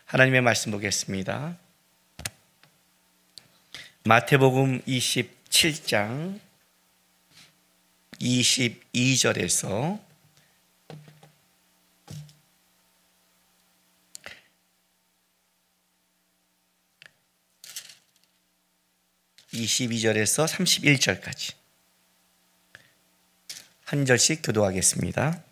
하나님의 말씀 보겠습니다. 마태복음 27장 22절에서 31절까지 한 절씩 교도하겠습니다.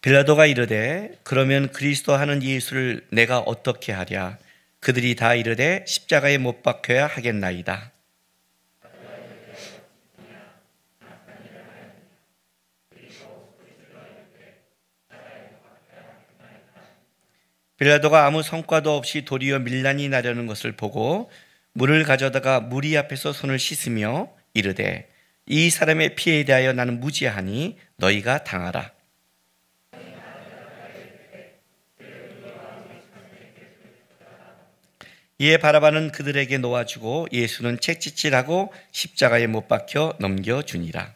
빌라도가 이르되 그러면 그리스도 하는 예수를 내가 어떻게 하랴? 그들이 다 이르되 십자가에 못 박혀야 하겠나이다. 빌라도가 아무 성과도 없이 도리어 밀란이 나려는 것을 보고 물을 가져다가 무리 앞에서 손을 씻으며 이르되 이 사람의 피에 대하여 나는 무죄하니 너희가 당하라. 이에 바라바는 그들에게 놓아주고 예수는 채찍질하고 십자가에 못 박혀 넘겨주니라.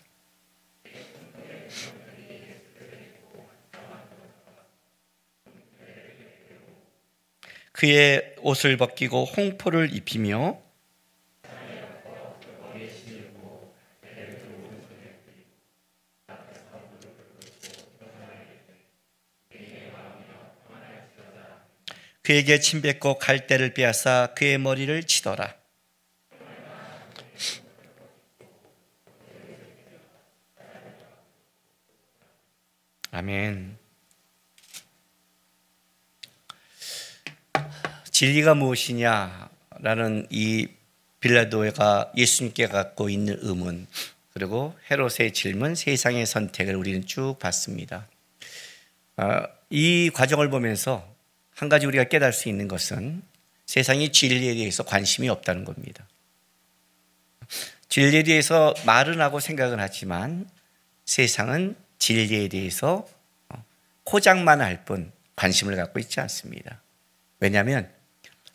그의 옷을 벗기고 홍포를 입히며 그에게 침 뱉고 갈대를 빼앗아 그의 머리를 치더라. 아멘. 진리가 무엇이냐라는 이 빌라도가 예수님께 갖고 있는 의문, 그리고 헤롯의 질문, 세상의 선택을 우리는 쭉 봤습니다. 이 과정을 보면서 한 가지 우리가 깨달을 수 있는 것은 세상이 진리에 대해서 관심이 없다는 겁니다. 진리에 대해서 말은 하고 생각은 하지만 세상은 진리에 대해서 포장만 할 뿐 관심을 갖고 있지 않습니다. 왜냐하면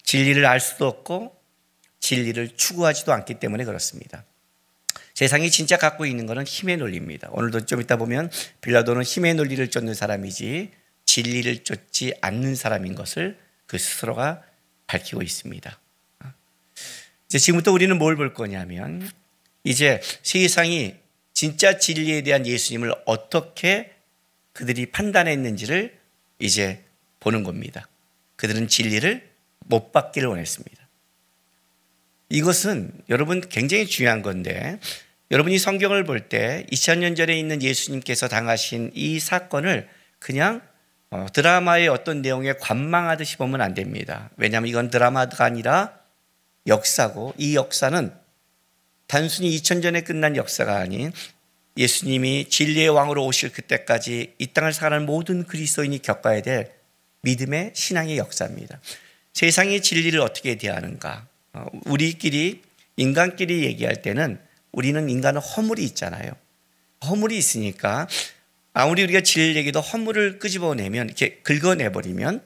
진리를 알 수도 없고 진리를 추구하지도 않기 때문에 그렇습니다. 세상이 진짜 갖고 있는 것은 힘의 논리입니다. 오늘도 좀 이따 보면 빌라도는 힘의 논리를 쫓는 사람이지 진리를 쫓지 않는 사람인 것을 그 스스로가 밝히고 있습니다. 이제 지금부터 우리는 뭘 볼 거냐면 이제 세상이 진짜 진리에 대한 예수님을 어떻게 그들이 판단했는지를 이제 보는 겁니다. 그들은 진리를 못 받기를 원했습니다. 이것은 여러분 굉장히 중요한 건데, 여러분이 성경을 볼 때 2000년 전에 있는 예수님께서 당하신 이 사건을 그냥 드라마의 어떤 내용에 관망하듯이 보면 안 됩니다. 왜냐하면 이건 드라마가 아니라 역사고, 이 역사는 단순히 2000년에 끝난 역사가 아닌 예수님이 진리의 왕으로 오실 그때까지 이 땅을 살아가는 모든 그리스도인이 겪어야 될 믿음의 신앙의 역사입니다. 세상이 진리를 어떻게 대하는가? 우리끼리, 인간끼리 얘기할 때는 우리는 인간은 허물이 있잖아요. 허물이 있으니까 아무리 우리가 진리를 얘기도 허물을 끄집어내면, 이렇게 긁어내버리면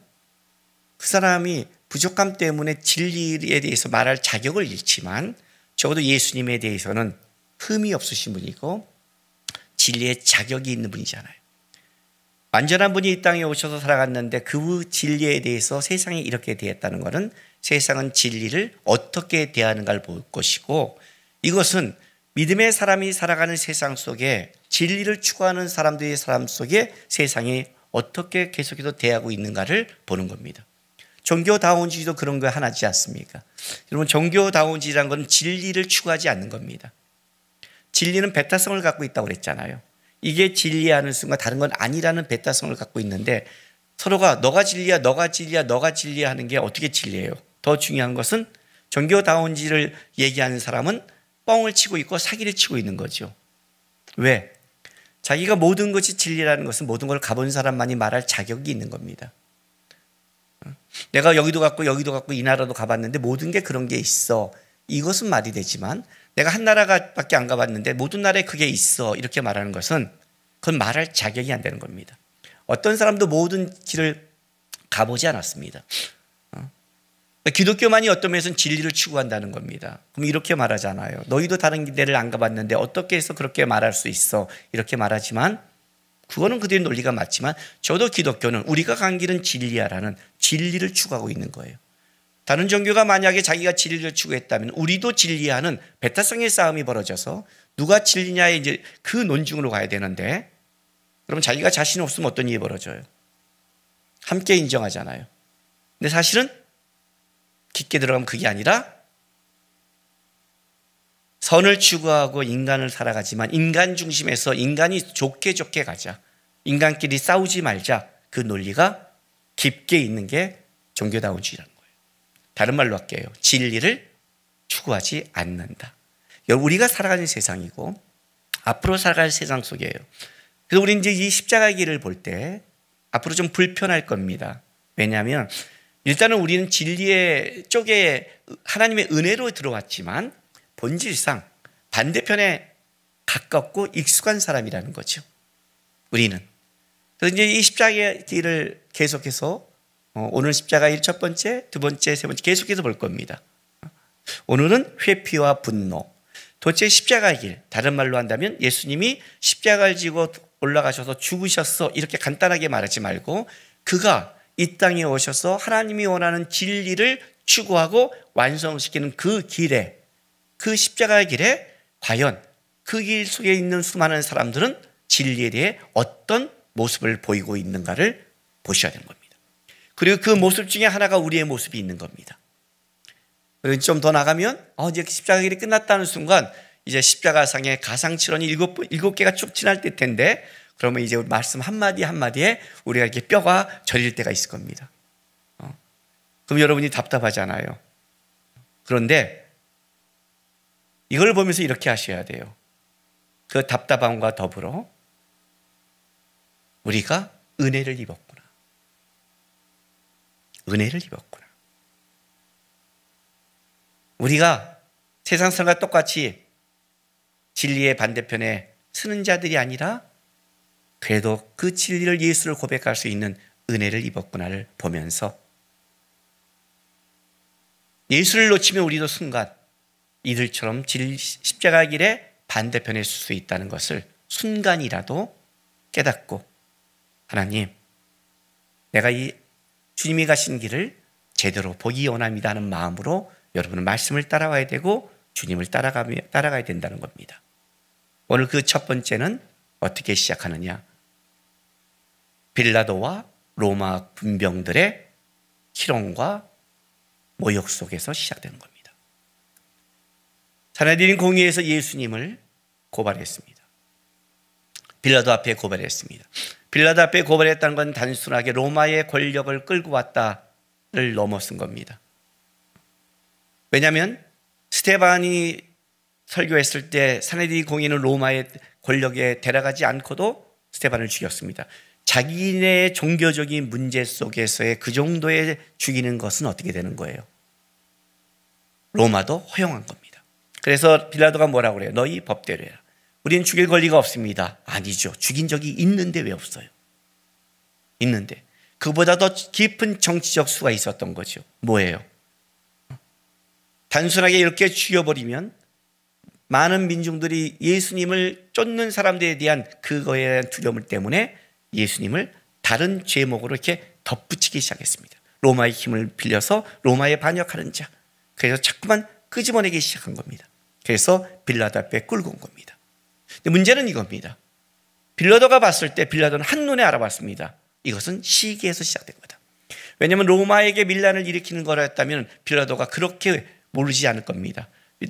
그 사람이 부족함 때문에 진리에 대해서 말할 자격을 잃지만 적어도 예수님에 대해서는 흠이 없으신 분이고 진리의 자격이 있는 분이잖아요. 완전한 분이 이 땅에 오셔서 살아갔는데 그 진리에 대해서 세상이 이렇게 대했다는 것은 세상은 진리를 어떻게 대하는가를 볼 것이고, 이것은 믿음의 사람이 살아가는 세상 속에 진리를 추구하는 사람들의 삶 속에 세상이 어떻게 계속해서 대하고 있는가를 보는 겁니다. 종교다원주의도 그런 거 하나지 않습니까? 여러분, 종교다원주의라는 건 진리를 추구하지 않는 겁니다. 진리는 배타성을 갖고 있다고 그랬잖아요. 이게 진리하는 순간 다른 건 아니라는 배타성을 갖고 있는데 서로가 너가 진리야, 너가 진리야, 너가 진리야 하는 게 어떻게 진리예요? 더 중요한 것은 종교다원주의를 얘기하는 사람은 뻥을 치고 있고 사기를 치고 있는 거죠. 왜? 자기가 모든 것이 진리라는 것은 모든 걸 가본 사람만이 말할 자격이 있는 겁니다. 내가 여기도 갔고 여기도 갔고 이 나라도 가봤는데 모든 게 그런 게 있어. 이것은 말이 되지만 내가 한 나라밖에 안 가봤는데 모든 나라에 그게 있어. 이렇게 말하는 것은 그건 말할 자격이 안 되는 겁니다. 어떤 사람도 모든 길을 가보지 않았습니다. 기독교만이 어떤 면에서는 진리를 추구한다는 겁니다. 그럼 이렇게 말하잖아요. 너희도 다른 데를 안 가봤는데 어떻게 해서 그렇게 말할 수 있어? 이렇게 말하지만 그거는 그들의 논리가 맞지만 저도 기독교는 우리가 간 길은 진리야라는 진리를 추구하고 있는 거예요. 다른 종교가 만약에 자기가 진리를 추구했다면 우리도 진리하는 배타성의 싸움이 벌어져서 누가 진리냐에 이제 그 논중으로 가야 되는데, 그러면 자기가 자신 없으면 어떤 일이 벌어져요? 함께 인정하잖아요. 근데 사실은 깊게 들어가면 그게 아니라 선을 추구하고 인간을 살아가지만 인간 중심에서 인간이 좋게 가자, 인간끼리 싸우지 말자, 그 논리가 깊게 있는 게 종교다운주의라는 거예요. 다른 말로 할게요. 진리를 추구하지 않는다. 우리가 살아가는 세상이고 앞으로 살아갈 세상 속이에요. 그래서 우리 이제 이 십자가의 길을 볼 때 앞으로 좀 불편할 겁니다. 왜냐하면 일단은 우리는 진리의 쪽에 하나님의 은혜로 들어왔지만 본질상 반대편에 가깝고 익숙한 사람이라는 거죠. 우리는. 그래서 이제 이 십자가의 길을 계속해서 오늘 십자가의 길 첫 번째, 두 번째, 세 번째 계속해서 볼 겁니다. 오늘은 회피와 분노. 도대체 십자가의 길, 다른 말로 한다면 예수님이 십자가를 지고 올라가셔서 죽으셨어, 이렇게 간단하게 말하지 말고 그가 이 땅에 오셔서 하나님이 원하는 진리를 추구하고 완성시키는 그 길에, 그 십자가의 길에 과연 그 길 속에 있는 수많은 사람들은 진리에 대해 어떤 모습을 보이고 있는가를 보셔야 되는 겁니다. 그리고 그 모습 중에 하나가 우리의 모습이 있는 겁니다. 그리고 좀 더 나가면 이제 십자가 길이 끝났다는 순간 이제 십자가상의 가상칠언이 일곱 개가 쭉 지날 텐데, 그러면 이제 말씀 한마디 한마디에 우리가 이렇게 뼈가 저릴 때가 있을 겁니다. 그럼 여러분이 답답하잖아요. 그런데 이걸 보면서 이렇게 하셔야 돼요. 그 답답함과 더불어 우리가 은혜를 입었구나. 은혜를 입었구나. 우리가 세상 사람과 똑같이 진리의 반대편에 서는 자들이 아니라 그래도 그 진리를, 예수를 고백할 수 있는 은혜를 입었구나를 보면서 예수를 놓치면 우리도 순간 이들처럼 십자가 길의 반대편에 설 수 있다는 것을 순간이라도 깨닫고, 하나님, 내가 이 주님이 가신 길을 제대로 보기 원합니다 하는 마음으로 여러분은 말씀을 따라가야 되고 주님을 따라가야 된다는 겁니다. 오늘 그 첫 번째는 어떻게 시작하느냐? 빌라도와 로마 군병들의 희롱과 모욕 속에서 시작되는 겁니다. 사내들인 공의에서 예수님을 고발했습니다. 빌라도 앞에 고발했습니다. 빌라도 앞에 고발했다는 건 단순하게 로마의 권력을 끌고 왔다를 넘어선 겁니다. 왜냐하면 스데반이 설교했을 때 사내들이 공의는 로마의 권력에 데려가지 않고도 스데반을 죽였습니다. 자기네 종교적인 문제 속에서의 그 정도의 죽이는 것은 어떻게 되는 거예요? 로마도 허용한 겁니다. 그래서 빌라도가 뭐라고 그래요? 너희 법대로 해라. 우리는 죽일 권리가 없습니다. 아니죠. 죽인 적이 있는데 왜 없어요? 있는데. 그보다 더 깊은 정치적 수가 있었던 거죠. 뭐예요? 단순하게 이렇게 죽여버리면 많은 민중들이 예수님을 쫓는 사람들에 대한 그거에 대한 두려움 때문에 예수님을 다른 제목으로 이렇게 덧붙이기 시작했습니다. 로마의 힘을 빌려서 로마에 반역하는 자. 그래서 자꾸만 끄집어내기 시작한 겁니다. 그래서 빌라도 앞에 끌고 온 겁니다. 근데 문제는 이겁니다. 빌라도가 봤을 때 빌라도는 한눈에 알아봤습니다. 이것은 시기에서 시작된 거다. 왜냐하면 로마에게 밀란을 일으키는 거였다면 빌라도가 그렇게 모르지 않을 겁니다.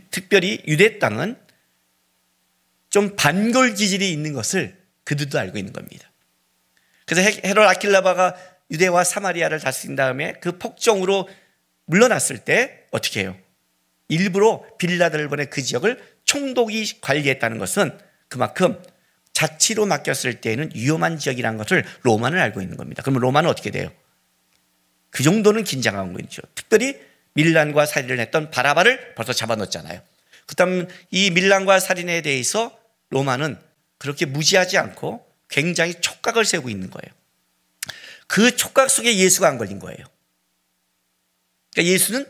특별히 유대 땅은 좀 반골 기질이 있는 것을 그들도 알고 있는 겁니다. 그래서 헤롯 아킬라바가 유대와 사마리아를 다스린 다음에 그 폭정으로 물러났을 때 어떻게 해요? 일부러 빌라도를 보내 그 지역을 총독이 관리했다는 것은 그만큼 자치로 맡겼을 때에는 위험한 지역이라는 것을 로마는 알고 있는 겁니다. 그러면 로마는 어떻게 돼요? 그 정도는 긴장한 거죠. 특별히 밀란과 살인을 했던 바라바를 벌써 잡아놓았잖아요. 그다음 이 밀란과 살인에 대해서 로마는 그렇게 무지하지 않고 굉장히 촉각을 세우고 있는 거예요. 그 촉각 속에 예수가 안 걸린 거예요. 그러니까 예수는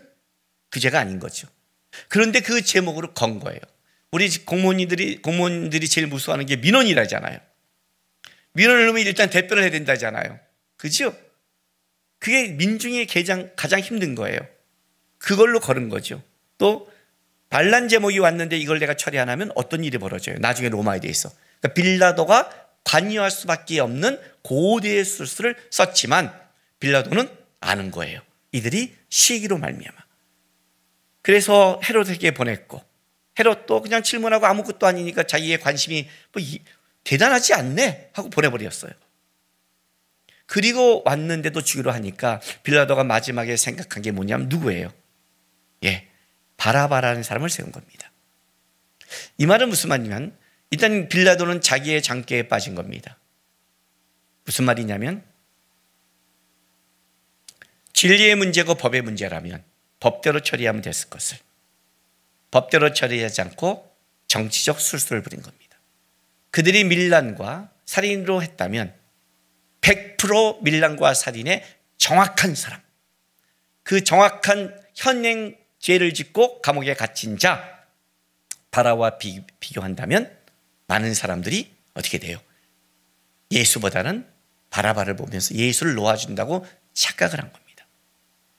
그 죄가 아닌 거죠. 그런데 그 제목으로 건 거예요. 우리 공무원들이 제일 무서워하는 게 민원이라잖아요. 밀어넣으면 일단 대변을 해야 된다잖아요. 그죠? 그게 민중의 가장 힘든 거예요. 그걸로 걸은 거죠. 또 반란 제목이 왔는데 이걸 내가 처리 안 하면 어떤 일이 벌어져요? 나중에 로마에 대해서. 그러니까 빌라도가 관여할 수밖에 없는 고대의 술수를 썼지만 빌라도는 아는 거예요. 이들이 시기로 말미암아. 그래서 헤롯에게 보냈고, 헤롯도 그냥 질문하고 아무것도 아니니까 자기의 관심이 대단하지 않네 하고 보내버렸어요. 그리고 왔는데도 주기로 하니까 빌라도가 마지막에 생각한 게 뭐냐면 누구예요? 바라바라는 사람을 세운 겁니다. 이 말은 무슨 말이냐면 일단 빌라도는 자기의 장기에 빠진 겁니다. 무슨 말이냐면 진리의 문제고 법의 문제라면 법대로 처리하면 됐을 것을 법대로 처리하지 않고 정치적 술수를 부린 겁니다. 그들이 밀란과 살인으로 했다면 100% 밀란과 살인의 정확한 사람, 그 정확한 현행 죄를 짓고 감옥에 갇힌 자 바라와 비교한다면 많은 사람들이 어떻게 돼요? 예수보다는 바라바를 보면서 예수를 놓아준다고 착각을 한 겁니다.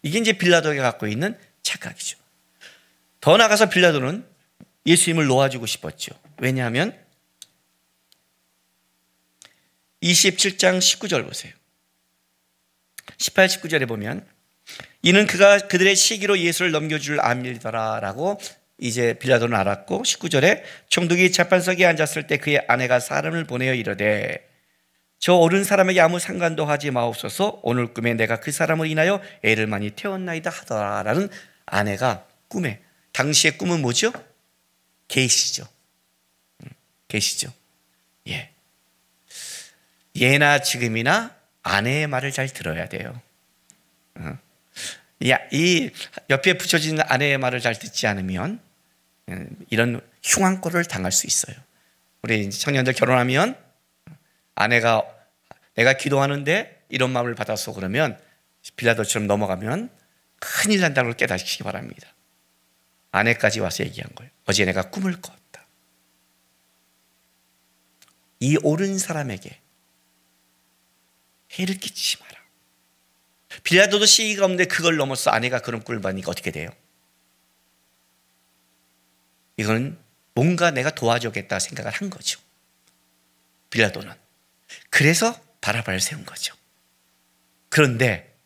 이게 이제 빌라도가 갖고 있는 착각이죠. 더 나아가서 빌라도는 예수님을 놓아주고 싶었죠. 왜냐하면 27장 19절 보세요. 18, 19절에 보면 이는 그가 그들의 시기로 예수를 넘겨줄 암일이더라 라고 이제 빌라도는 알았고 19절에 총독이 재판석에 앉았을 때 그의 아내가 사람을 보내어 이르되 저 옳은 사람에게 아무 상관도 하지 마옵소서 오늘 꿈에 내가 그 사람을 인하여 애를 많이 태웠나이다 하더라라는 아내가 꿈에 당시의 꿈은 뭐죠? 계시죠. 계시죠. 예나 지금이나 아내의 말을 잘 들어야 돼요. 이 옆에 붙여진 아내의 말을 잘 듣지 않으면 이런 흉한 꼴을 당할 수 있어요. 우리 청년들 결혼하면 아내가 내가 기도하는데 이런 마음을 받아서 그러면 빌라도처럼 넘어가면 큰일 난다는 걸 깨닫시기 바랍니다. 아내까지 와서 얘기한 거예요. 어제 내가 꿈을 꿨다. 이 옳은 사람에게 해를 끼치지 마라. 빌라도도 시기가 없는데 그걸 넘어서 아내가 그런 꿀을 받으니까 어떻게 돼요? 이건 뭔가 내가 도와주겠다 생각을 한 거죠. 빌라도는. 그래서 바라바를 세운 거죠. 그런데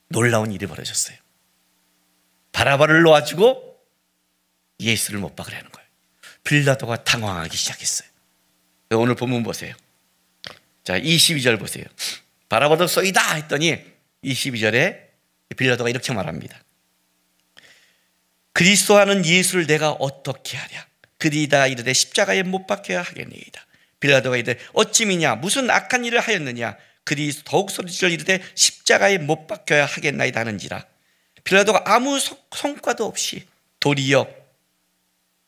놀라운 일이 벌어졌어요. 바라바를 놓아주고 예수를 못 박으려는 거예요. 빌라도가 당황하기 시작했어요. 오늘 본문 보세요. 자, 22절 보세요. 바라바도 쏘이다 했더니 22절에 빌라도가 이렇게 말합니다. 그리스도 하는 예수를 내가 어떻게 하랴? 그들이 다 이르되 십자가에 못 박혀야 하겠니이다. 빌라도가 이르되 어찌미냐 무슨 악한 일을 하였느냐? 그들이 더욱 소리질러 이르되 십자가에 못 박혀야 하겠나이다 하는지라. 빌라도가 아무 성과도 없이 도리어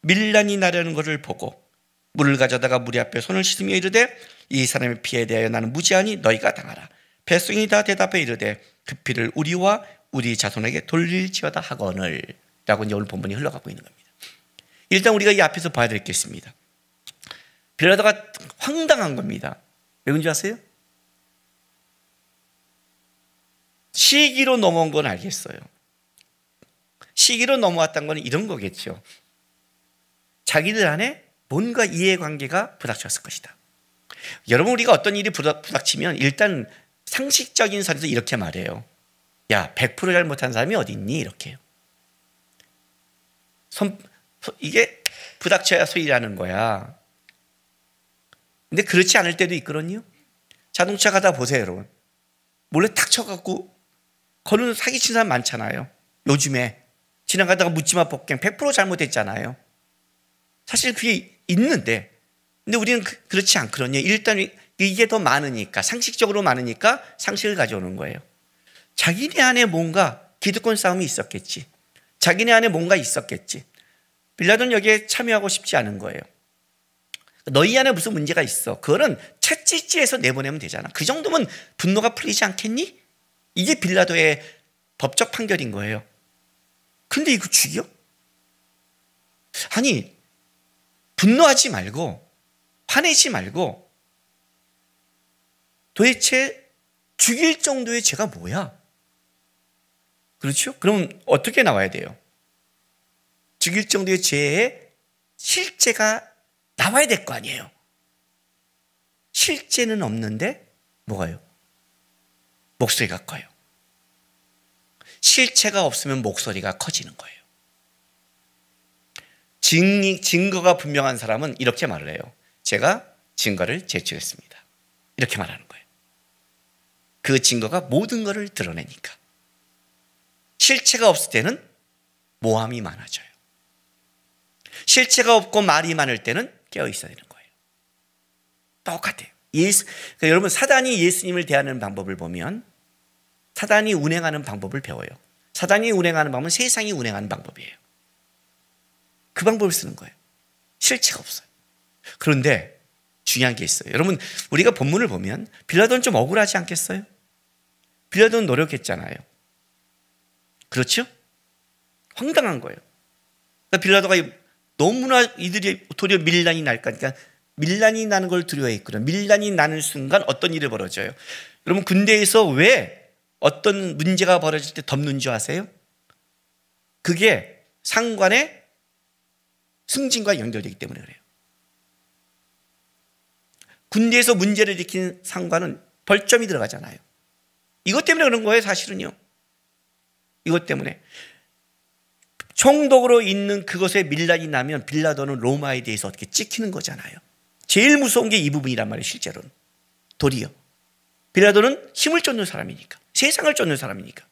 밀란이 나려는 것을 보고 물을 가져다가 무리 앞에 손을 씻으며 이르되 이 사람의 피에 대하여 나는 무지하니 너희가 당하라. 백성이 다 대답해 이르되 그 피를 우리와 우리 자손에게 돌릴지어다 하거늘 라고 이제 오늘 본문이 흘러가고 있는 겁니다. 일단 우리가 이 앞에서 봐야 될 게 있습니다. 빌라도가 황당한 겁니다. 왜 그런지 아세요? 시기로 넘어온 건 알겠어요. 시기로 넘어왔다는 건 이런 거겠죠. 자기들 안에 뭔가 이해관계가 부닥쳤을 것이다. 여러분 우리가 어떤 일이 부닥치면 일단 상식적인 선에서 이렇게 말해요. 야 100% 잘못한 사람이 어디 있니? 이렇게 해요. 이게 부닥쳐야 소리라는 거야. 근데 그렇지 않을 때도 있거든요. 자동차 가다 보세요 여러분. 몰래 탁 쳐갖고 거는 사기친 사람 많잖아요. 요즘에 지나가다가 묻지마 폭행 100% 잘못했잖아요. 사실 그게 있는데 근데 우리는 그렇지 않거든요. 일단 이게 더 많으니까 상식적으로 많으니까 상식을 가져오는 거예요. 자기네 안에 뭔가 기득권 싸움이 있었겠지. 자기네 안에 뭔가 있었겠지. 빌라도는 여기에 참여하고 싶지 않은 거예요. 너희 안에 무슨 문제가 있어. 그거는 채찍질해서 내보내면 되잖아. 그 정도면 분노가 풀리지 않겠니? 이게 빌라도의 법적 판결인 거예요. 근데 이거 죽여? 아니 분노하지 말고 화내지 말고 도대체 죽일 정도의 죄가 뭐야? 그렇죠? 그럼 어떻게 나와야 돼요? 죽일 정도의 죄의 실제가 나와야 될 거 아니에요. 실제는 없는데 뭐가요? 목소리가 커요. 실체가 없으면 목소리가 커지는 거예요. 증거가 분명한 사람은 이렇게 말을 해요. 제가 증거를 제출했습니다. 이렇게 말하는 거예요. 그 증거가 모든 것을 드러내니까. 실체가 없을 때는 모함이 많아져요. 실체가 없고 말이 많을 때는 깨어 있어야 되는 거예요. 똑같아요. 그러니까 여러분, 사단이 예수님을 대하는 방법을 보면 사단이 운행하는 방법을 배워요. 사단이 운행하는 방법은 세상이 운행하는 방법이에요. 그 방법을 쓰는 거예요. 실체가 없어요. 그런데 중요한 게 있어요. 여러분, 우리가 본문을 보면 빌라도는 좀 억울하지 않겠어요? 빌라도는 노력했잖아요. 그렇죠? 황당한 거예요. 그러니까 빌라도가 너무나 이들이 도리어 밀란이 날까, 그러니까 밀란이 나는 걸 두려워했거든요. 밀란이 나는 순간 어떤 일이 벌어져요? 여러분, 군대에서 왜 어떤 문제가 벌어질 때 덮는 줄 아세요? 그게 상관의 승진과 연결되기 때문에 그래요. 군대에서 문제를 일으킨 상관은 벌점이 들어가잖아요. 이것 때문에 그런 거예요, 사실은요. 이것 때문에. 총독으로 있는 그것에 밀란이 나면 빌라도는 로마에 대해서 어떻게 찍히는 거잖아요. 제일 무서운 게 이 부분이란 말이에요, 실제로는. 도리어. 빌라도는 힘을 쫓는 사람이니까. 세상을 쫓는 사람이니까.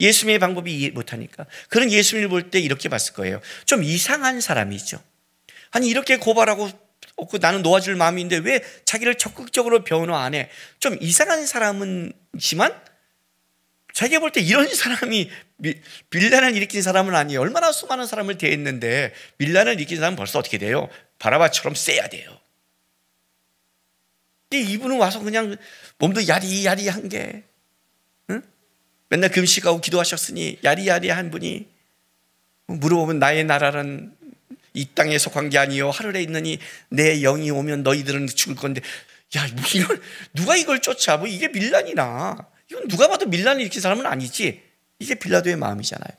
예수님의 방법이 이해 못하니까. 그런 예수님을 볼 때 이렇게 봤을 거예요. 좀 이상한 사람이죠. 아니, 이렇게 고발하고 나는 놓아줄 마음인데 왜 자기를 적극적으로 변호 안 해? 좀 이상한 사람이지만 자기가 볼 때 이런 사람이 밀란을 일으킨 사람은 아니에요. 얼마나 수많은 사람을 대했는데 밀란을 일으킨 사람은 벌써 어떻게 돼요? 바라바처럼 세야 돼요. 근데 이분은 와서 그냥 몸도 야리야리한 게, 응? 맨날 금식하고 기도하셨으니 야리야리한 분이 물어보면 나의 나라는 이 땅에 속한 게 아니요 하늘에 있느니 내 영이 오면 너희들은 죽을 건데, 야, 누가 이걸 쫓아? 뭐 이게 밀란이나. 이건 누가 봐도 밀란을 일으킨 사람은 아니지. 이게 빌라도의 마음이잖아요.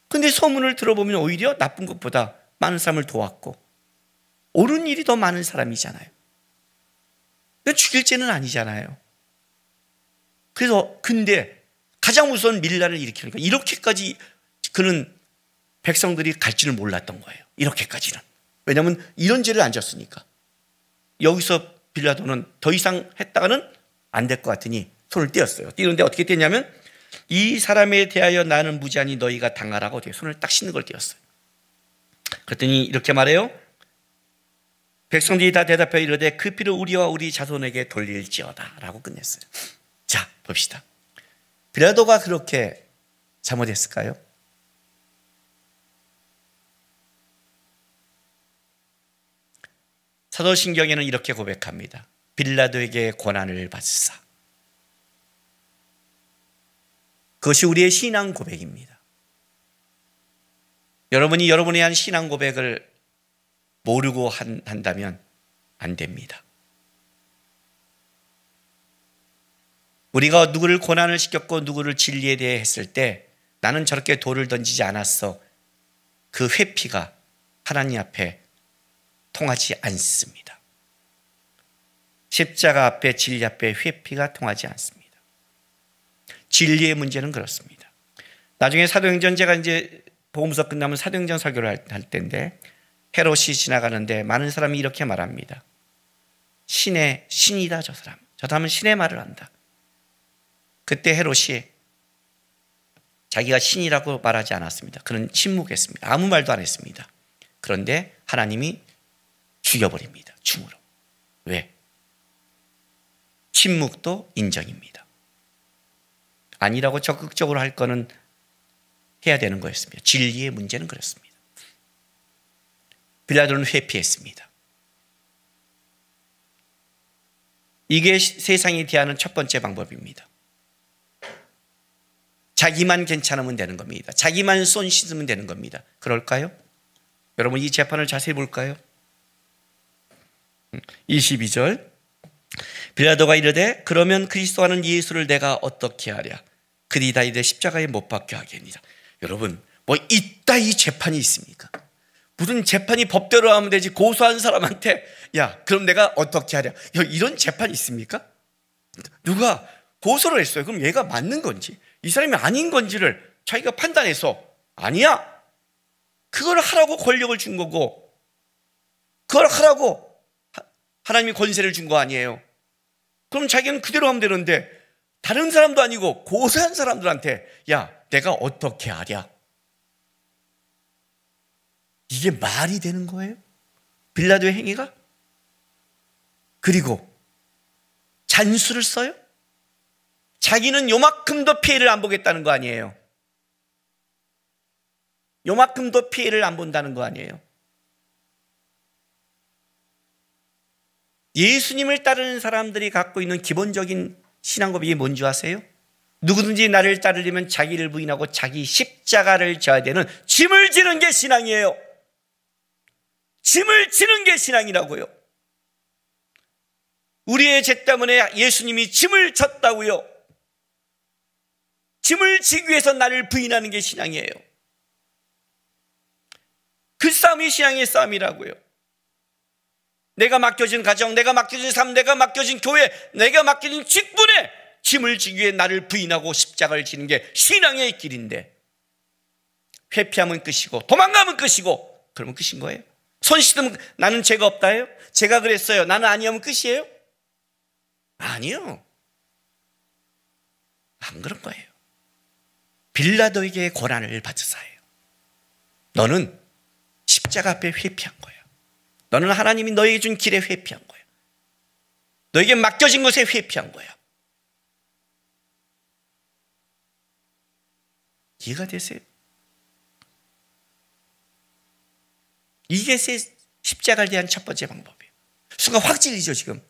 근데 소문을 들어보면 오히려 나쁜 것보다 많은 사람을 도왔고 옳은 일이 더 많은 사람이잖아요. 죽일 죄는 아니잖아요. 그래서 근데 가장 우선 밀란을 일으키니까 이렇게까지 그는 백성들이 갈 줄을 몰랐던 거예요. 이렇게까지는. 왜냐하면 이런 죄를 안 졌으니까. 여기서 빌라도는 더 이상 했다가는 안 될 것 같으니 손을 떼었어요. 떼는데 어떻게 떼냐면 이 사람에 대하여 나는 무지하니 너희가 당하라고 어떻게 손을 딱 씻는 걸 떼었어요. 그랬더니 이렇게 말해요. 백성들이 다 대답하여 이르되 그 피를 우리와 우리 자손에게 돌릴지어다 라고 끝냈어요. 자, 봅시다. 빌라도가 그렇게 잘못했을까요? 사도신경에는 이렇게 고백합니다. 빌라도에게 고난을 받으사. 그것이 우리의 신앙 고백입니다. 여러분이 여러분에 대한 신앙 고백을 모르고 한다면 안 됩니다. 우리가 누구를 고난을 시켰고 누구를 진리에 대해 했을 때 나는 저렇게 돌을 던지지 않았어. 그 회피가 하나님 앞에 통하지 않습니다. 십자가 앞에 진리 앞에 회피가 통하지 않습니다. 진리의 문제는 그렇습니다. 나중에 사도행전, 제가 이제 복음서 끝나면 사도행전 설교를 할 때인데 헤롯이 지나가는데 많은 사람이 이렇게 말합니다. 신이다 저 사람. 저 사람은 신의 말을 한다. 그때 헤롯이 자기가 신이라고 말하지 않았습니다. 그는 침묵했습니다. 아무 말도 안 했습니다. 그런데 하나님이 죽여버립니다. 충으로. 왜? 침묵도 인정입니다. 아니라고 적극적으로 할 거는 해야 되는 거였습니다. 진리의 문제는 그렇습니다. 빌라도는 회피했습니다. 이게 세상이 대하는 첫 번째 방법입니다. 자기만 괜찮으면 되는 겁니다. 자기만 손 씻으면 되는 겁니다. 그럴까요? 여러분 이 재판을 자세히 볼까요? 22절 빌라도가 이르되 그러면 그리스도 하는 예수를 내가 어떻게 하랴? 그리 다 이르되 십자가에 못 박게 하겠니라. 여러분, 뭐 이따위 재판이 있습니까? 무슨 재판이 법대로 하면 되지, 고소한 사람한테 야 그럼 내가 어떻게 하랴, 이런 재판이 있습니까? 누가 고소를 했어요. 그럼 얘가 맞는 건지 이 사람이 아닌 건지를 자기가 판단해서 아니야, 그걸 하라고 권력을 준 거고 그걸 하라고 하나님이 권세를 준 거 아니에요. 그럼 자기는 그대로 하면 되는데 다른 사람도 아니고 고소한 사람들한테 야 내가 어떻게 하랴, 이게 말이 되는 거예요? 빌라도의 행위가? 그리고 잔수를 써요? 자기는 요만큼도 피해를 안 보겠다는 거 아니에요? 요만큼도 피해를 안 본다는 거 아니에요? 예수님을 따르는 사람들이 갖고 있는 기본적인 신앙 고백이 뭔지 아세요? 누구든지 나를 따르려면 자기를 부인하고 자기 십자가를 져야 되는 짐을 지는 게 신앙이에요. 짐을 지는 게 신앙이라고요. 우리의 죄 때문에 예수님이 짐을 졌다고요. 짐을 지기 위해서 나를 부인하는 게 신앙이에요. 그 싸움이 신앙의 싸움이라고요. 내가 맡겨진 가정, 내가 맡겨진 삶, 내가 맡겨진 교회, 내가 맡겨진 직분에 짐을 지기 위해 나를 부인하고 십자가를 지는 게 신앙의 길인데, 회피하면 끝이고 도망가면 끝이고 그러면 끝인 거예요. 손 씻으면 나는 죄가 없다예요? 제가 그랬어요, 나는 아니하면 끝이에요? 아니요, 안 그런 거예요. 빌라도에게 고난을 받으사예요. 너는 십자가 앞에 회피한 거야. 너는 하나님이 너에게 준 길에 회피한 거야. 너에게 맡겨진 것에 회피한 거야. 이해가 되세요? 이게 십자가에 대한 첫 번째 방법이에요. 순간 확 찔리죠 지금.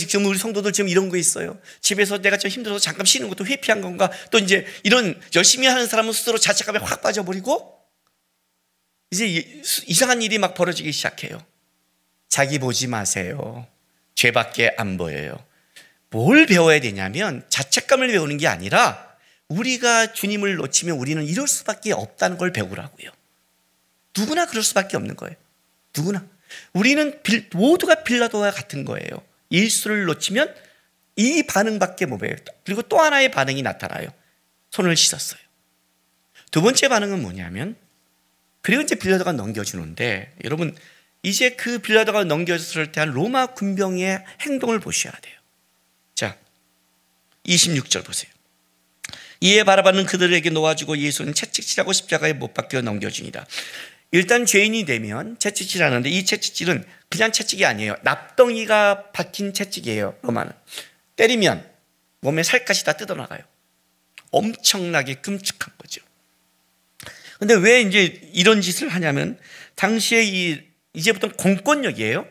지금 우리 성도들 지금 이런 거 있어요. 집에서 내가 좀 힘들어서 잠깐 쉬는 것도 회피한 건가? 또 이제 이런 열심히 하는 사람은 스스로 자책감에 확 빠져버리고 이제 이상한 일이 막 벌어지기 시작해요. 자기 보지 마세요. 죄밖에 안 보여요. 뭘 배워야 되냐면 자책감을 배우는 게 아니라 우리가 주님을 놓치면 우리는 이럴 수밖에 없다는 걸 배우라고요. 누구나 그럴 수밖에 없는 거예요. 누구나. 우리는 모두가 빌라도와 같은 거예요. 예수를 놓치면 이 반응밖에 못 해요. 그리고 또 하나의 반응이 나타나요. 손을 씻었어요. 두 번째 반응은 뭐냐면, 그리고 이제 빌라도가 넘겨주는데, 여러분 이제 그 빌라도가 넘겨졌을 때 한 로마 군병의 행동을 보셔야 돼요. 자, 26절 보세요. 이에 바라바는 그들에게 놓아주고 예수는 채찍질하고 십자가에 못 박혀 넘겨주니라. 일단 죄인이 되면 채찍질 하는데 이 채찍질은 그냥 채찍이 아니에요. 납덩이가 박힌 채찍이에요. 로마는 때리면 몸에 살갗이 다 뜯어나가요. 엄청나게 끔찍한 거죠. 근데 왜 이제 이런 짓을 하냐면, 당시에 이제부터 공권력이에요.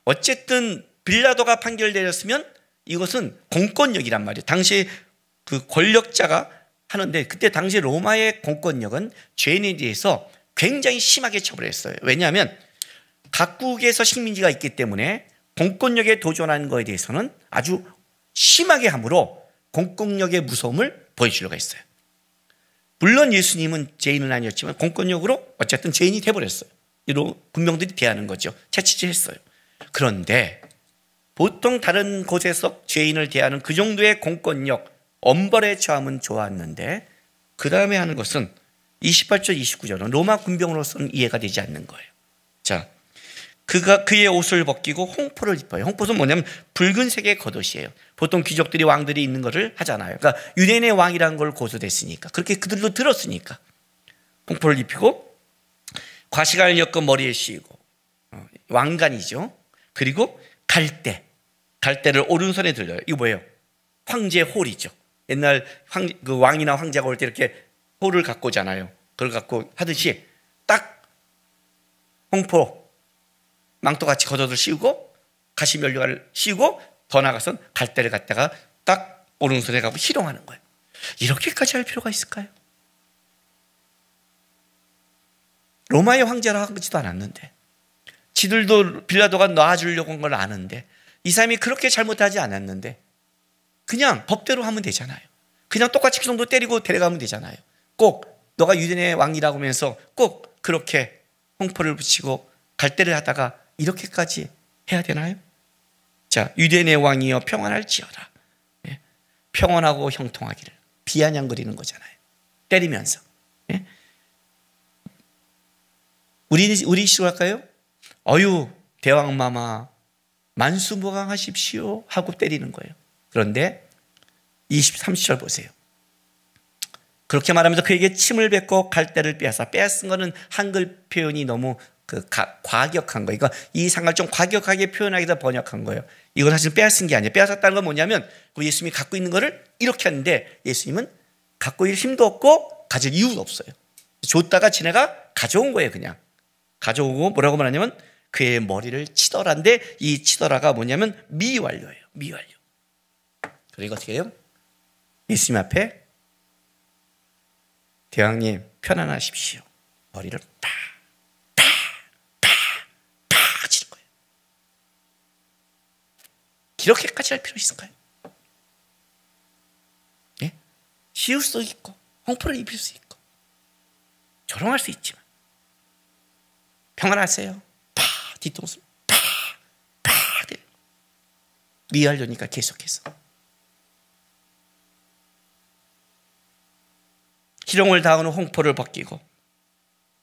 어쨌든 빌라도가 판결 내렸으면 이것은 공권력이란 말이에요. 당시에 그 권력자가 하는데, 그때 당시 로마의 공권력은 죄인에 대해서 굉장히 심하게 처벌했어요. 왜냐하면 각국에서 식민지가 있기 때문에 공권력에 도전하는 것에 대해서는 아주 심하게 함으로 공권력의 무서움을 보여주려고 했어요. 물론 예수님은 죄인은 아니었지만 공권력으로 어쨌든 죄인이 돼버렸어요. 이런 군병들이 대하는 거죠. 채찍질했어요. 그런데 보통 다른 곳에서 죄인을 대하는 그 정도의 공권력, 엄벌에 처함은 좋았는데, 그 다음에 하는 것은 28절 29절은 로마 군병으로서는 이해가 되지 않는 거예요. 자, 그의 옷을 벗기고 홍포를 입어요. 홍포는 뭐냐면 붉은색의 겉옷이에요. 보통 귀족들이 왕들이 입는 것을 하잖아요. 그러니까 유대인의 왕이라는 걸 고소됐으니까, 그렇게 그들도 들었으니까 홍포를 입히고 과시관을 엮어 머리에 씌우고, 왕관이죠. 그리고 갈대를 오른손에 들려요. 이거 뭐예요? 황제 홀이죠. 옛날 그 왕이나 황제가 올 때 이렇게 홀을 갖고 오잖아요. 그걸 갖고 하듯이 딱 홍포 망토같이 겉옷을 씌우고 가시면류관을 씌우고, 더 나가선 갈대를 갖다가 딱 오른손에 가고 희롱하는 거예요. 이렇게까지 할 필요가 있을까요? 로마의 황제라 하지도 않았는데, 지들도 빌라도가 놔주려고 한 걸 아는데 이 사람이 그렇게 잘못하지 않았는데 그냥 법대로 하면 되잖아요. 그냥 똑같이 그 정도 때리고 데려가면 되잖아요. 꼭 너가 유대인의 왕이라고 하면서 꼭 그렇게 홍포를 붙이고 갈대를 하다가 이렇게까지 해야 되나요? 자, 유대인의 왕이여 평안할지어다. 예? 평안하고 형통하기를 비아냥거리는 거잖아요. 때리면서. 예? 우리 식으로 할까요? 어유 대왕마마 만수무강하십시오 하고 때리는 거예요. 그런데 30절 보세요. 그렇게 말하면서 그에게 침을 뱉고 갈대를 빼앗아. 빼앗은 거는 한글 표현이 너무 과격한 거예요. 그러니까 이 상을 좀 과격하게 표현하기 위해서 번역한 거예요. 이건 사실 빼앗은 게 아니에요. 빼앗았다는 건 뭐냐면 예수님이 갖고 있는 거를 이렇게 하는데 예수님은 갖고 있을 힘도 없고 가질 이유도 없어요. 줬다가 지네가 가져온 거예요. 그냥 가져오고 뭐라고 말하냐면 그의 머리를 치더라인데 이 치더라가 뭐냐면 미완료예요. 미완료. 그리고 어떻게 해요? 예수님 앞에 대왕님 편안하십시오. 머리를 팍 치는 거예요. 이렇게까지 할 필요 있을까요? 예? 씌울 수 있고 홍포를 입힐 수 있고 조롱할 수 있지만 평안하세요. 뒤통수 미하려니까 계속해서 희롱을 당하는 홍포를 벗기고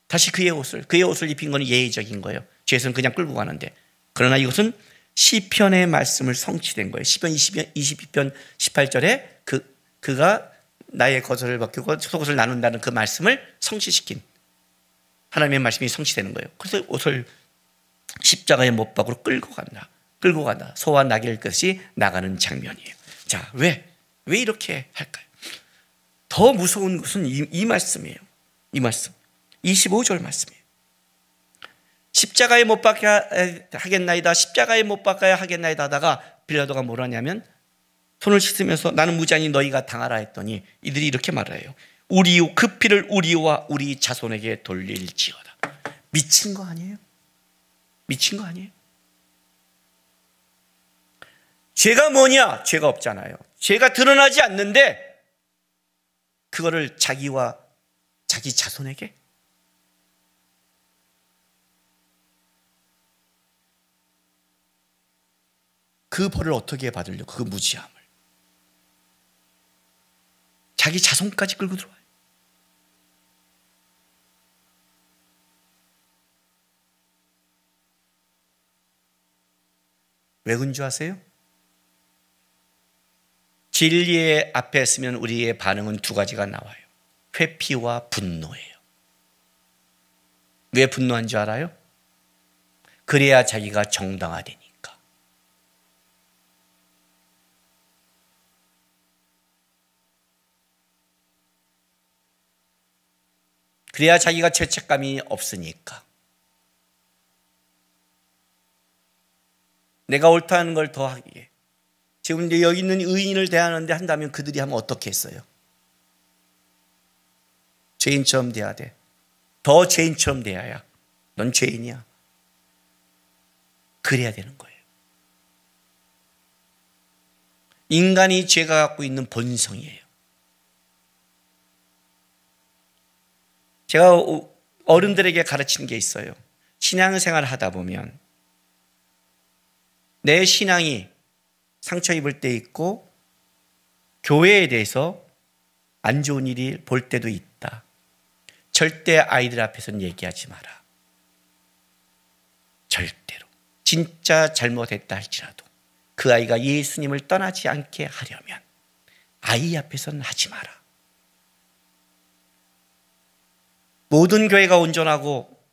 다시 그의 옷을 입힌 것은 예의적인 거예요. 죄수는 그냥 끌고 가는데 그러나 이것은 시편의 말씀을 성취된 거예요. 시편 22편 18절에 그가 나의 겉옷을 벗기고 속옷을 나눈다는 그 말씀을 성취시킨 하나님의 말씀이 성취되는 거예요. 그래서 옷을 십자가에 못 박으로 끌고 간다. 소와 나귀를 끌듯이 나가는 장면이에요. 자, 왜 이렇게 할까요? 더 무서운 것은 이 말씀이에요. 이 말씀 25절 말씀이에요. 십자가에 못 박아야 하겠나이다. 십자가에 못 박아야 하겠나이다 하다가 빌라도가 뭐라 하냐면 손을 씻으면서 나는 무죄하니 너희가 당하라 했더니 이들이 이렇게 말해요. 그 피를 우리와 우리 자손에게 돌릴지어다. 미친 거 아니에요? 미친 거 아니에요? 죄가 뭐냐? 죄가 없잖아요. 죄가 드러나지 않는데 그거를 자기와 자기 자손에게 그 벌을 어떻게 받으려고 그 무지함을 자기 자손까지 끌고 들어와요. 왜 그런 줄 아세요? 진리의 앞에 서면 우리의 반응은 두 가지가 나와요. 회피와 분노예요. 왜 분노한 줄 알아요? 그래야 자기가 정당화되니까. 그래야 자기가 죄책감이 없으니까. 내가 옳다는 걸 더하기에. 지금 이제 여기 있는 의인을 대하는데 한다면 그들이 하면 어떻게 했어요? 죄인처럼 대해야 돼. 더 죄인처럼 대해야. 넌 죄인이야. 그래야 되는 거예요. 인간이 죄가 갖고 있는 본성이에요. 제가 어른들에게 가르치는 게 있어요. 신앙생활을 하다 보면 내 신앙이 상처 입을 때 있고 교회에 대해서 안 좋은 일이 볼 때도 있다. 절대 아이들 앞에서는 얘기하지 마라. 절대로. 진짜 잘못했다 할지라도 그 아이가 예수님을 떠나지 않게 하려면 아이 앞에서는 하지 마라. 모든 교회가 온전하고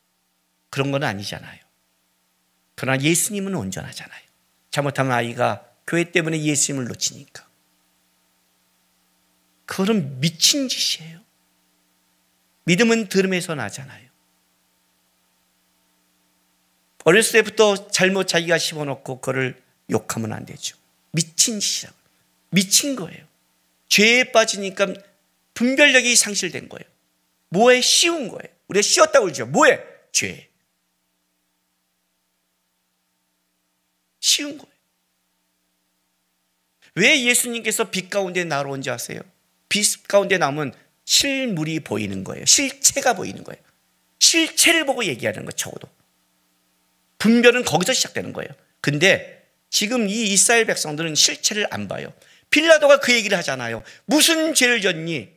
그런 건 아니잖아요. 그러나 예수님은 온전하잖아요. 잘못하면 아이가 교회 때문에 예수님을 놓치니까. 그거는 미친 짓이에요. 믿음은 들음에서 나잖아요. 어렸을 때부터 잘못 자기가 심어놓고 그거를 욕하면 안 되죠. 미친 짓이라고. 미친 거예요. 죄에 빠지니까 분별력이 상실된 거예요. 뭐에 씌운 거예요. 우리가 씌웠다고 그러죠. 뭐에? 죄. 씌운 거예요. 왜 예수님께서 빛 가운데 나오는지 아세요? 빛 가운데 나오면 실물이 보이는 거예요. 실체가 보이는 거예요. 실체를 보고 얘기하는 거, 적어도. 분별은 거기서 시작되는 거예요. 근데 지금 이 이스라엘 백성들은 실체를 안 봐요. 빌라도가 그 얘기를 하잖아요. 무슨 죄를 졌니?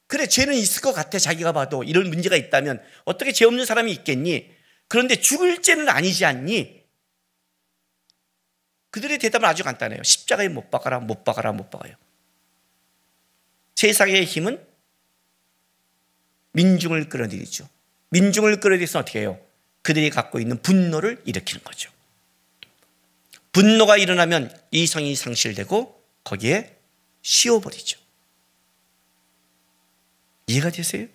그래, 죄는 있을 것 같아. 자기가 봐도 이런 문제가 있다면 어떻게 죄 없는 사람이 있겠니? 그런데 죽을 죄는 아니지 않니? 그들의 대답은 아주 간단해요. 십자가에 못 박아라, 못 박아라, 못 박아요. 세상의 힘은 민중을 끌어들이죠. 민중을 끌어들여서 어떻게 해요? 그들이 갖고 있는 분노를 일으키는 거죠. 분노가 일어나면 이성이 상실되고 거기에 씌워버리죠. 이해가 되세요?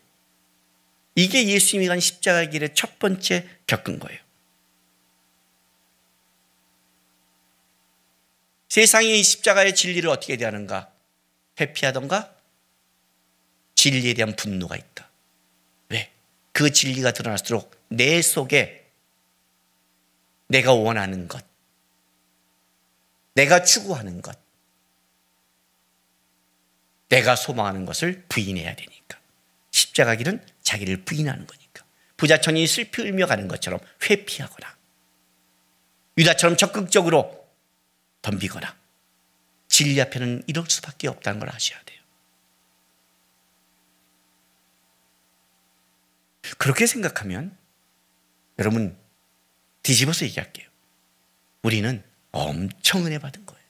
이게 예수님이 간 십자가 길의 첫 번째 겪은 거예요. 세상이 이 십자가의 진리를 어떻게 대하는가? 회피하던가? 진리에 대한 분노가 있다. 왜? 그 진리가 드러날수록 내 속에 내가 원하는 것, 내가 추구하는 것, 내가 소망하는 것을 부인해야 되니까. 십자가 길은 자기를 부인하는 거니까. 부자촌이 슬피 울며 가는 것처럼 회피하거나 유다처럼 적극적으로 덤비거나 진리 앞에는 이럴 수밖에 없다는 걸 아셔야 돼요. 그렇게 생각하면 여러분 뒤집어서 얘기할게요. 우리는 엄청 은혜 받은 거예요.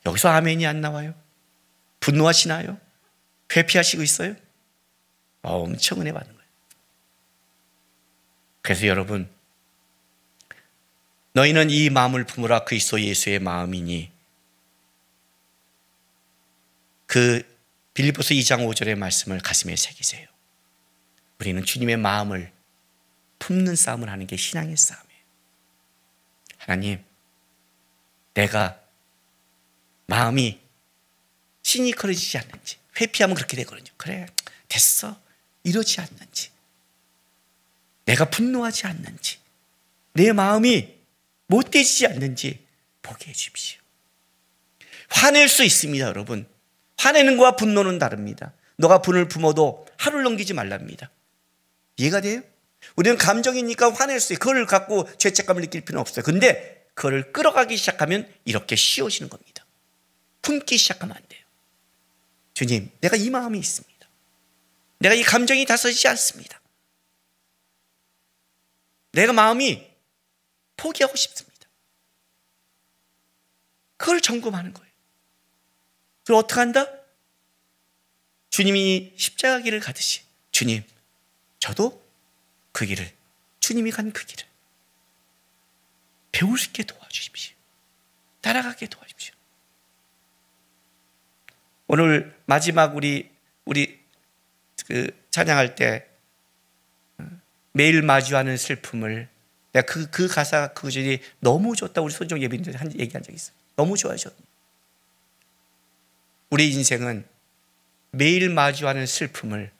여기서 아멘이 안 나와요? 분노하시나요? 회피하시고 있어요? 엄청 은혜 받는 거예요. 그래서 여러분, 너희는 이 마음을 품으라 그리스도 예수의 마음이니, 그 빌립보서 2장 5절의 말씀을 가슴에 새기세요. 우리는 주님의 마음을 품는 싸움을 하는 게 신앙의 싸움이에요. 하나님, 내가 마음이 시니컬해지지 않는지, 회피하면 그렇게 되거든요. 그래, 됐어. 이러지 않는지, 내가 분노하지 않는지, 내 마음이 못되지 않는지 보게 해주십시오. 화낼 수 있습니다, 여러분. 화내는 것과 분노는 다릅니다. 너가 분을 품어도 하루를 넘기지 말랍니다. 이해가 돼요? 우리는 감정이니까 화낼 수 있어요. 그걸 갖고 죄책감을 느낄 필요는 없어요. 근데 그걸 끌어가기 시작하면 이렇게 씌워지는 겁니다. 품기 시작하면 안 돼요. 주님, 내가 이 마음이 있습니다. 내가 이 감정이 다스리지 않습니다. 내가 마음이 포기하고 싶습니다. 그걸 점검하는 거예요. 그걸 어떻게 한다? 주님이 십자가 길을 가듯이, 주님, 저도 그 길을, 주님이 간 그 길을 배울 수 있게 도와주십시오. 따라가게 도와주십시오. 오늘 마지막 우리 찬양할 때 매일 마주하는 슬픔을, 내가 그 가사, 그 구절이 너무 좋다. 우리 손정 예비님들 얘기한 적이 있어요. 너무 좋아요. 우리 인생은 매일 마주하는 슬픔을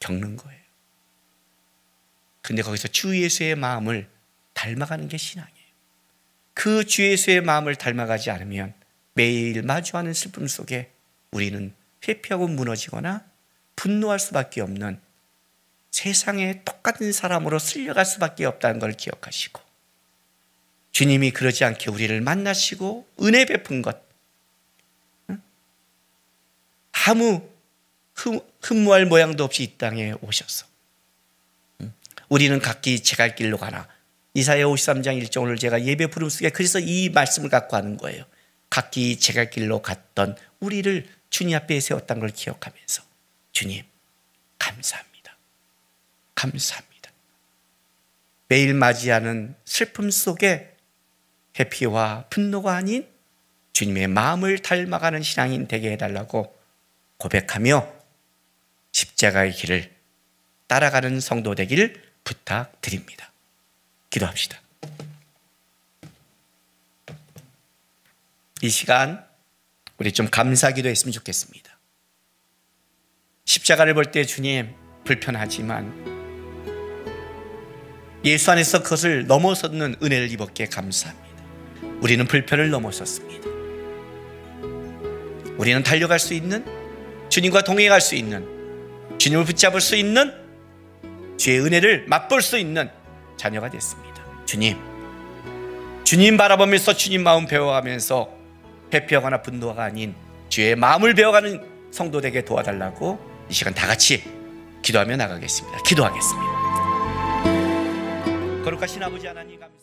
겪는 거예요. 근데 거기서 주 예수의 마음을 닮아가는 게 신앙이에요. 그 주 예수의 마음을 닮아가지 않으면 매일 마주하는 슬픔 속에 우리는 회피하고 무너지거나 분노할 수밖에 없는 세상의 똑같은 사람으로 쓸려갈 수밖에 없다는 걸 기억하시고, 주님이 그러지 않게 우리를 만나시고 은혜 베푼 것, 아무 흠모할 모양도 없이 이 땅에 오셔서 우리는 각기 제 갈 길로 가나. 이사야 53장 1절, 오늘 제가 예배 부름 속에 그래서 이 말씀을 갖고 하는 거예요. 각기 제 갈 길로 갔던 우리를 주님 앞에 세웠다는 걸 기억하면서, 주님 감사합니다. 감사합니다. 매일 맞이하는 슬픔 속에 회피와 분노가 아닌 주님의 마음을 닮아가는 신앙인 되게 해달라고 고백하며 십자가의 길을 따라가는 성도 되기를 부탁드립니다. 기도합시다. 이 시간 우리 좀 감사 기도했으면 좋겠습니다. 십자가를 볼 때 주님 불편하지만 예수 안에서 그것을 넘어서는 은혜를 입었기에 감사합니다. 우리는 불편을 넘어섰습니다. 우리는 달려갈 수 있는, 주님과 동행할 수 있는, 주님을 붙잡을 수 있는, 주의 은혜를 맛볼 수 있는 자녀가 됐습니다. 주님 바라보면서 주님 마음 배워가면서 회피하거나 분노가 아닌 주의 마음을 배워가는 성도되게 도와달라고 이 시간 다 같이 기도하며 나가겠습니다. 기도하겠습니다. 거룩하신 아버지 하나님 감사합니다.